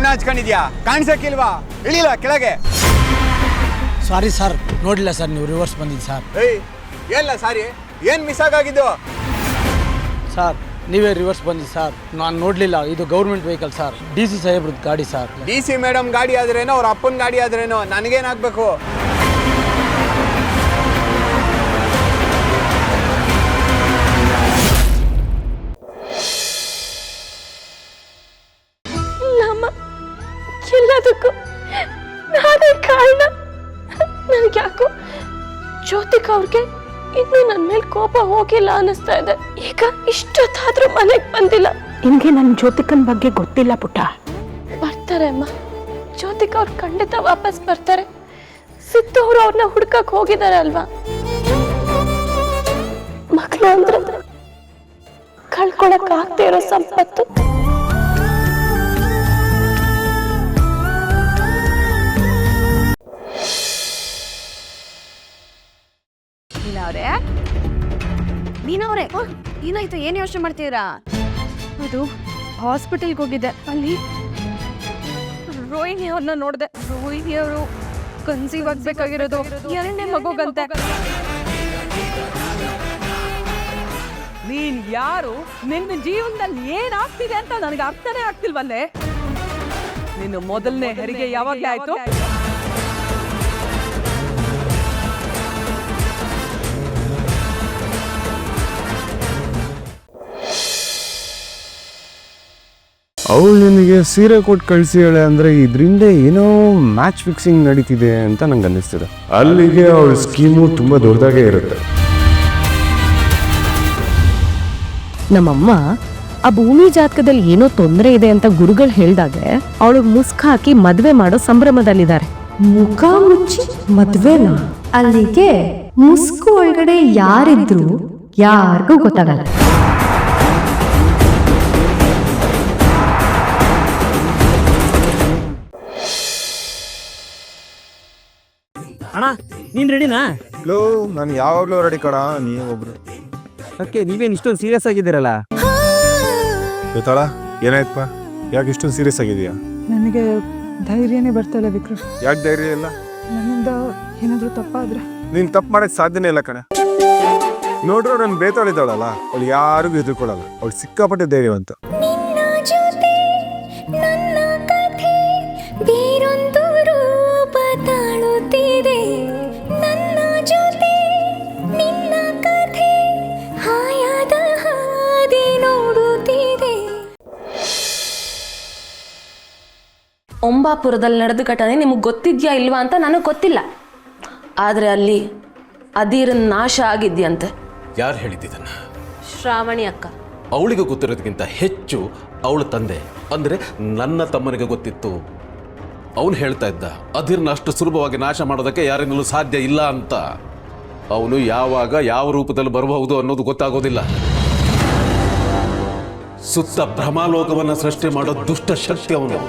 ನಾಚ್ಕೊಂಡಿದ್ಯಾ? ಕಾಣಿಸಕ್ಕಿಲ್ವಾ? ಇಳಿಲ್ಲ ಕೆಳಗೆ. Sorry sir, ನೋಡಿಲ್ಲ sir, ನೀವು ರಿವರ್ಸ್ ಬಂದಿದ್ದು ಸರ್. ಏಯ್ ಎಲ್ಲ ಸಾರಿ, ಏನು ಮಿಸ್ ಆಗಿದ್ದು? ಸರ್ ನೀವೇ ರಿವರ್ಸ್ ಬಂದಿದ್ದು ಸರ್, ನಾನು ನೋಡಲಿಲ್ಲ. ಇದು ಗೌರ್ಮೆಂಟ್ ವೆಹಿಕಲ್ ಸರ್, DC ಸಾಹೇಬ್ರದ್ದು ಗಾಡಿ ಸರ್. DC ಮೇಡಮ್ ಗಾಡಿ ಆದ್ರೇನೋ ಅವ್ರ ಅಪ್ಪನ ಗಾಡಿ ಆದ್ರೇನೋ ನನಗೇನಾಗಬೇಕು? ಎಲ್ಲದಕ್ಕೂ ನಾನೇ ಕಾರಣ. ನನಗೆ ಯಾಕೋ ಜ್ಯೋತಿಕಾ ಅವ್ರಿಗೆ ಇನ್ನೂ ನನ್ನ ಮೇಲೆ ಕೋಪ ಹೋಗಿಲ್ಲ ಅನ್ನಿಸ್ತಾ ಇದೆ. ಈಗ ಇಷ್ಟೊತ್ತಾದ್ರೂ ಮನೆಗೆ ಬಂದಿಲ್ಲ. ನಿನ್ಗೆ ನನ್ನ ಜ್ಯೋತಿಕನ್ ಬಗ್ಗೆ ಗೊತ್ತಿಲ್ಲ ಪುಟ್ಟ. ಬರ್ತಾರೆ ಅಮ್ಮ, ಜ್ಯೋತಿಕಾ ಅವ್ರು ಖಂಡಿತ ವಾಪಸ್ ಬರ್ತಾರೆ. ಸಿದ್ದು ಅವರು ಅವ್ರನ್ನ ಹುಡ್ಕಕ್ ಹೋಗಿದ್ದಾರೆ ಅಲ್ವಾ? ಮಕ್ಕಳು ಅಂದ್ರೆ ಕಳ್ಕೊಳಕ್ ಆಗ್ತಾ ಇರೋ ಸಂಪತ್ತು. ನೀನವ್ರೆ ಏನಾಯ್ತು? ಏನ್ ಯೋಚನೆ ಮಾಡ್ತೀರಾ? ಅದು ಹಾಸ್ಪಿಟಲ್ಗೆ ಹೋಗಿದ್ದೆ, ಅಲ್ಲಿ ರೋಹಿಣಿ ಅವ್ರನ್ನ ನೋಡಿದೆ. ರೋಹಿಣಿ ಅವರು ಕನ್ಸೀವ್ ಆಗ್ಬೇಕಾಗಿರೋದು 2ನೇ ಮಗುಗಂತೆ. ನೀನ್ ಯಾರು? ನಿನ್ನ ಜೀವನದಲ್ಲಿ ಏನಾಗ್ತಿದೆ ಅಂತ ನನಗೆ ಅರ್ಥನೇ ಆಗ್ತಿಲ್ವಲ್ಲೇ. ನಿನ್ನ ಮೊದಲನೇ ಹೆರಿಗೆ ಯಾವಾಗ್ಲೇ ಆಯ್ತು? ಅವಳು ನಿನಗೆ ಸೀರೆ ಕೊಟ್ಟು ಕಳಿಸಿಳೆ ಅಂದರೆ ಇದರಿಂದ ಏನೋ ಮ್ಯಾಚ್ ಫಿಕ್ಸಿಂಗ್ ನಡೀತಿದೆ ಅಂತ ನಂಗೆ ಅನ್ನಿಸ್ತಿದೆ. ಅಲ್ಲಿಗೆ ಅವಳ ಸ್ಕೀಮು ತುಂಬ ದೊಡ್ಡದಾಗೇ ಇರುತ್ತೆ. ನಮ್ಮಮ್ಮ ಆ ಭೂಮಿ ಜಾತಕದಲ್ಲಿ ಏನೋ ತೊಂದರೆ ಇದೆ ಅಂತ ಗುರುಗಳು ಹೇಳ್ದಾಗ ಅವಳು ಮುಸ್ಕ ಹಾಕಿ ಮದ್ವೆ ಮಾಡೋ ಸಂಭ್ರಮದಲ್ಲಿದ್ದಾರೆ. ಮುಖ ಮುಚ್ಚಿ ಮದ್ವೆನಾ? ಅಲ್ಲಿಗೆ ಮುಸ್ಕು ಒಳಗಡೆ ಯಾರಿದ್ರು ಯಾರಿಗೂ ಗೊತ್ತಾಗಲ್ಲ. ಅಣ್ಣ ನೀನು ರೆಡಿನಾ? ಲೋ, ನಾನು ಯಾವಾಗಲೂ ರೆಡಿ ಕಣ. ನೀವೊಬ್ರು ಓಕೆ, ನೀವೇನು ಇಷ್ಟೊಂದು ಸೀರಿಯಸ್ ಆಗಿದ್ದೀರಲ್ಲ? ಗೊತ್ತಾಳ ಏನಾಯ್ತಪ್ಪ? ಯಾಕೆ ಇಷ್ಟೊಂದು ಸೀರಿಯಸ್ ಆಗಿದೆಯಾ? ನನಗೆ ಧೈರ್ಯನೇ ಬರ್ತಾಯಿಲ್ಲ ವಿಕ್ರಮ್. ಯಾಕೆ ಧೈರ್ಯ ಇಲ್ಲ? ನನ್ನಿಂದ ಏನಾದರೂ ತಪ್ಪಾದ್ರೆ? ನೀನು ತಪ್ಪು ಮಾಡೋಕ್ಕೆ ಸಾಧ್ಯನೇ ಇಲ್ಲ ಕಣೆ. ನೋಡ್ರು ನನ್ನ ಬೇತಾಳಿದ್ದಾಳಲ್ಲ, ಅವಳು ಯಾರಿಗೂ ಹೆದರ್ಕೊಳ್ಳಲ್ಲ. ಅವಳು ಸಿಕ್ಕಾಪಟ್ಟೆ ಧೈರ್ಯವಂತ. ಒಂಬಾಪುರದಲ್ಲಿ ನಡೆದ ಘಟನೆ ನಿಮಗೆ ಗೊತ್ತಿದ್ಯಾ ಇಲ್ವಾ ಅಂತ ನನಗೆ ಗೊತ್ತಿಲ್ಲ. ಆದರೆ ಅಲ್ಲಿ ಅಧೀರನ್ ನಾಶ ಆಗಿದ್ಯಂತೆ. ಯಾರು ಹೇಳಿದ್ದನ್ನ? ಶ್ರಾವಣಿ ಅಕ್ಕ. ಅವಳಿಗೆ ಗೊತ್ತಿರೋದಕ್ಕಿಂತ ಹೆಚ್ಚು ಅವಳ ತಂದೆ ಅಂದರೆ ನನ್ನ ತಮ್ಮನಿಗೆ ಗೊತ್ತಿತ್ತು. ಅವನು ಹೇಳ್ತಾ ಇದ್ದ ಅಧೀರ್ನ ಅಷ್ಟು ಸುಲಭವಾಗಿ ನಾಶ ಮಾಡೋದಕ್ಕೆ ಯಾರಿಂದಲೂ ಸಾಧ್ಯ ಇಲ್ಲ ಅಂತ. ಅವನು ಯಾವಾಗ ಯಾವ ರೂಪದಲ್ಲಿ ಬರಬಹುದು ಅನ್ನೋದು ಗೊತ್ತಾಗೋದಿಲ್ಲ. ಸುತ್ತ ಭ್ರಮಾಲೋಕವನ್ನು ಸೃಷ್ಟಿ ಮಾಡೋ ದುಷ್ಟ ಶಕ್ತಿ ಅವನು.